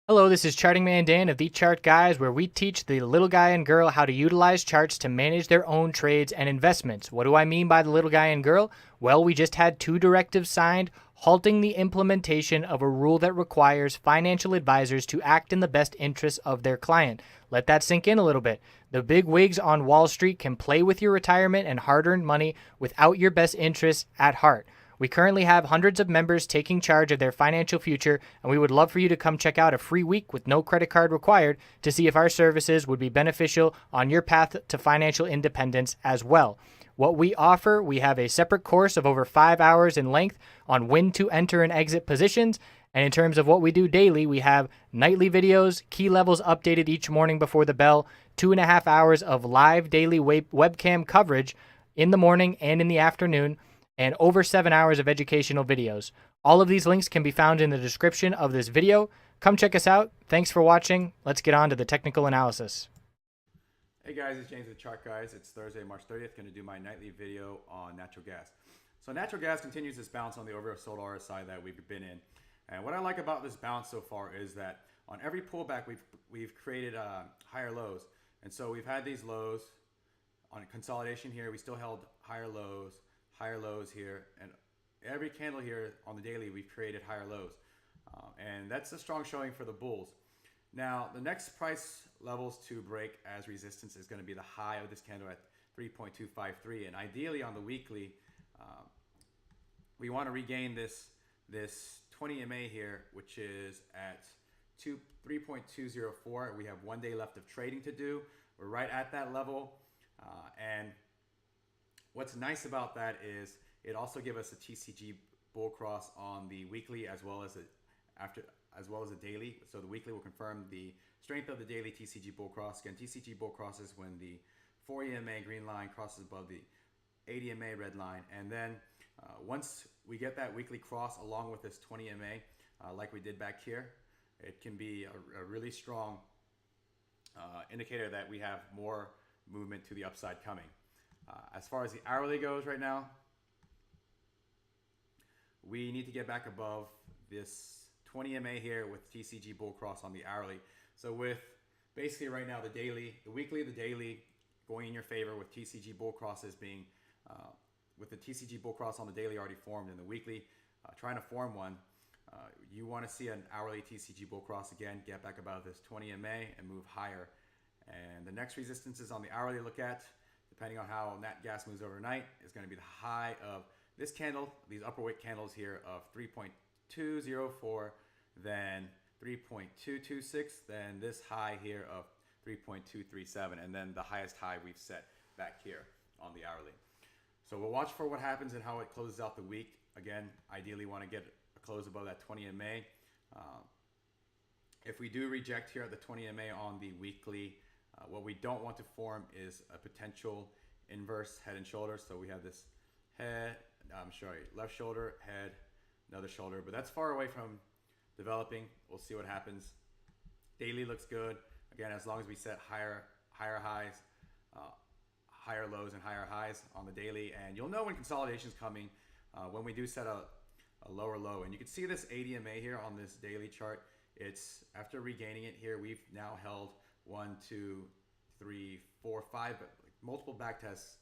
Hello, this is Charting Man Dan of TheChartGuys, where we teach the little guy and girl how to utilize charts to manage their own trades and investments. What do I mean by the little guy and girl? Well, we just had two directives signed halting the implementation of a rule that requires financial advisors to act in the best interests of their client. Let that sink in a little bit. The big wigs on Wall Street can play with your retirement and hard-earned money without your best interests at heart. We currently have hundreds of members taking charge of their financial future, and we would love for you to come check out a free week with no credit card required to see if our services would be beneficial on your path to financial independence as well. What we offer, we have a separate course of over 5 hours in length on when to enter and exit positions. And in terms of what we do daily, we have nightly videos, key levels updated each morning before the bell, 2.5 hours of live daily webcam coverage in the morning and in the afternoon, and over 7 hours of educational videos. All of these links can be found in the description of this video. Come check us out. Thanks for watching. Let's get on to the technical analysis. Hey guys, it's James of TheChartGuys. It's Thursday, March 30th. Going to do my nightly video on natural gas. So natural gas continues this bounce on the oversold RSI that we've been in. And what I like about this bounce so far is that on every pullback we've created higher lows. And so we've had these lows on consolidation here. We still held higher lows here, and every candle here on the daily we've created higher lows, and that's a strong showing for the bulls. Now the next price levels to break as resistance is going to be the high of this candle at 3.253, and ideally on the weekly we want to regain this 20 MA here, which is at 3.204. We have 1 day left of trading to do. We're right at that level, and what's nice about that is it also gives us a TCG bull cross on the weekly as well as a daily. So the weekly will confirm the strength of the daily TCG bull cross. Again, TCG bull cross is when the 4 EMA green line crosses above the 8 EMA red line, and then once we get that weekly cross along with this 20 MA, like we did back here, it can be a really strong indicator that we have more movement to the upside coming. As far as the hourly goes right now, we need to get back above this 20 MA here with TCG bull cross on the hourly. So with basically right now the weekly, the daily going in your favor with TCG bull crosses being, with the TCG bull cross on the daily already formed and the weekly trying to form one, you want to see an hourly TCG bull cross again, get back above this 20 MA and move higher. And the next resistance is on the hourly look at, depending on how Natgas moves overnight, is going to be the high of this candle, these upper wick candles here of 3.204, then 3.226, then this high here of 3.237, and then the highest high we've set back here on the hourly. So we'll watch for what happens and how it closes out the week. Again, ideally want to get a close above that 20 MA. If we do reject here at the 20 MA on the weekly, what we don't want to form is a potential inverse head and shoulder. So we have this left shoulder, head, another shoulder, but that's far away from developing. We'll see what happens. Daily looks good. Again, as long as we set higher highs, higher lows and higher highs on the daily, and you'll know when consolidation is coming when we do set a lower low. And you can see this 80 MA here on this daily chart. It's after regaining it here, we've now held 1, 2, 3, 4, 5, but multiple back tests.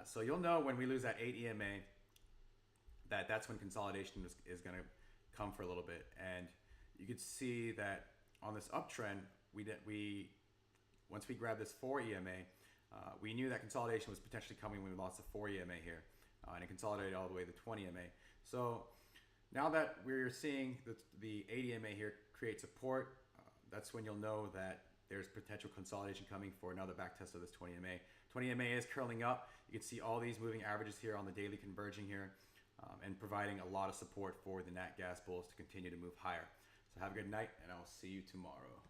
So you'll know when we lose that 8 EMA that's when consolidation is going to come for a little bit. And you could see that on this uptrend, once we grabbed this 4 EMA, we knew that consolidation was potentially coming when we lost the 4 EMA here, and it consolidated all the way to 20 EMA. So now that we're seeing the 80 EMA here create support, that's when you'll know that there's potential consolidation coming for another back test of this 20 MA. 20 MA is curling up. You can see all these moving averages here on the daily converging here, and providing a lot of support for the Natgas bulls to continue to move higher. So have a good night, and I will see you tomorrow.